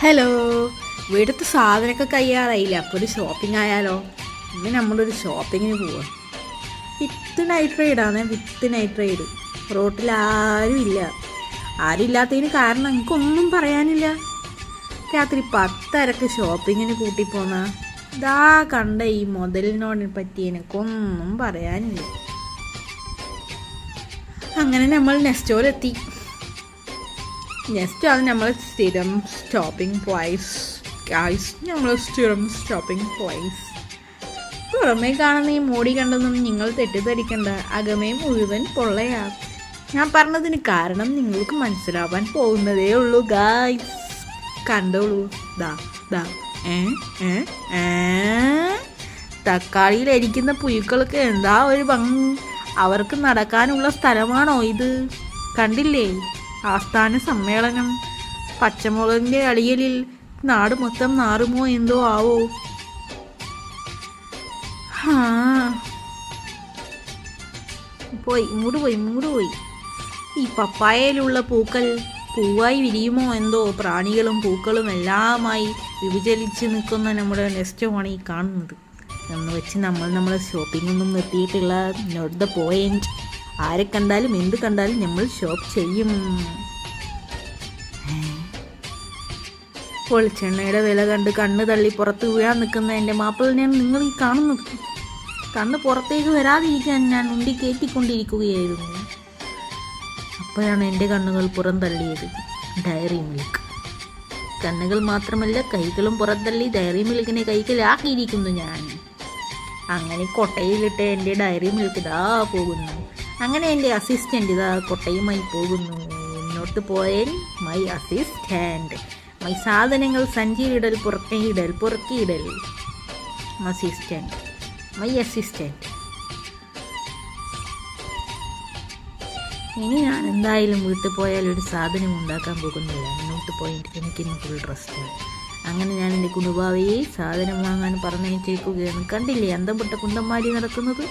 Hello, ഇവിടുത്തെ സാധനമൊക്കെ കഴിയാറായില്ല. അപ്പോൾ ഒരു ഷോപ്പിംഗ് ആയാലോ? ഇന്ന് നമ്മളൊരു ഷോപ്പിങ്ങിന് പോവാം. വിത്ത് നൈറ്റ് റൈഡാണ്, വിത്ത് നൈറ്റ് റൈഡ്. റോട്ടിൽ ആരും ഇല്ല. ആരും ഇല്ലാത്തതിന് കാരണം എനിക്കൊന്നും പറയാനില്ല. രാത്രി 10:30 ഷോപ്പിങ്ങിന് കൂട്ടിപ്പോന്ന ഇതാ കണ്ട ഈ മുതലിനോടിനെ പറ്റി എനിക്കൊന്നും പറയാനില്ല. അങ്ങനെ നമ്മൾ നെസ്റ്റോലെത്തി. നെക്സ്റ്റാണ് നമ്മൾ സ്ഥിരം സ്റ്റോപ്പിംഗ് പ്ലേസ്. നമ്മൾ സ്ഥിരം സ്റ്റോപ്പിംഗ് പ്ലേസ്. പുറമേ കാണുന്ന ഈ മോടി കണ്ടൊന്നും നിങ്ങൾ തെറ്റിദ്ധരിക്കണ്ട. അകമേ മുഴുവൻ പൊള്ളയാ. ഞാൻ പറഞ്ഞതിന് കാരണം നിങ്ങൾക്ക് മനസ്സിലാവാൻ പോകുന്നതേ ഉള്ളൂ ഗായ്സ്. കണ്ടോളൂ. ദാ ദാ തക്കാളിയിലിരിക്കുന്ന പുഴുക്കൾക്ക് എന്താ ഒരു ഭംഗി. അവർക്ക് നടക്കാനുള്ള സ്ഥലമാണോ ഇത്? കണ്ടില്ലേ? ആസ്ഥാന സമ്മേളനം. പച്ചമുളകിൻ്റെ അളിയലിൽ നാട് മൊത്തം നാറുമോ എന്തോ ആവോ. ഇങ്ങോട്ട് പോയി. ഈ പപ്പായയിലുള്ള പൂക്കൾ പൂവായി വിരിയുമോ എന്തോ. പ്രാണികളും പൂക്കളും എല്ലാമായി വിഭജിച്ച് നിൽക്കുന്ന നമ്മുടെ നെസ്റ്റോമാണ് ഈ കാണുന്നത്. എന്ന് വെച്ച് നമ്മളെ ഷോപ്പിങ്ങൊന്നും നിർത്തിയിട്ടില്ല. Note the point. ആരെ കണ്ടാലും എന്ത് കണ്ടാലും നമ്മൾ ഷോപ്പ് ചെയ്യും. വെളിച്ചെണ്ണയുടെ വില കണ്ട് കണ്ണ് തള്ളി പുറത്ത് വീഴാൻ നിൽക്കുന്ന എൻ്റെ മാപ്പിളിനെയാണ് നിങ്ങൾ ഈ കാണുന്നത്. കണ്ണ് പുറത്തേക്ക് വരാതിരിക്കാൻ ഞാൻ ഉണ്ടി കയറ്റിക്കൊണ്ടിരിക്കുകയായിരുന്നു. അപ്പോഴാണ് എൻ്റെ കണ്ണുകൾ പുറന്തള്ളിയത് ഡയറി മിൽക്ക്. കണ്ണുകൾ മാത്രമല്ല, കൈകളും പുറത്തള്ളി ഡയറി മിൽക്കിനെ കൈക്കലാക്കിയിരിക്കുന്നു ഞാൻ. അങ്ങനെ കൊട്ടയിലിട്ട് എൻ്റെ ഡയറി മിൽക്ക് ഇതാ പോകുന്നു. അങ്ങനെ എൻ്റെ അസിസ്റ്റൻ്റ് ഇതാ കൊട്ടയുമായി പോകുന്നു. മുന്നോട്ട് പോയാൽ മൈ അസിസ്റ്റൻ്റ്. മൈ സാധനങ്ങൾ സഞ്ചിയിലിടൽ, പുറക്കിയിടൽ. My assistant. ഇനി ഞാൻ എന്തായാലും വീട്ടിൽ പോയാൽ ഒരു സാധനം ഉണ്ടാക്കാൻ പോകുന്നില്ല. മുന്നോട്ട് പോയിട്ട് എനിക്കിന്ന് ഫുൾ റെസ്റ്റാണ്. അങ്ങനെ ഞാൻ എൻ്റെ കുടുംബാവയെ സാധനം വാങ്ങാൻ പറഞ്ഞയച്ചിരിക്കുകയാണ്. കണ്ടില്ലേ അന്തം പൊട്ട കുണ്ടന്മാരി നടക്കുന്നത്?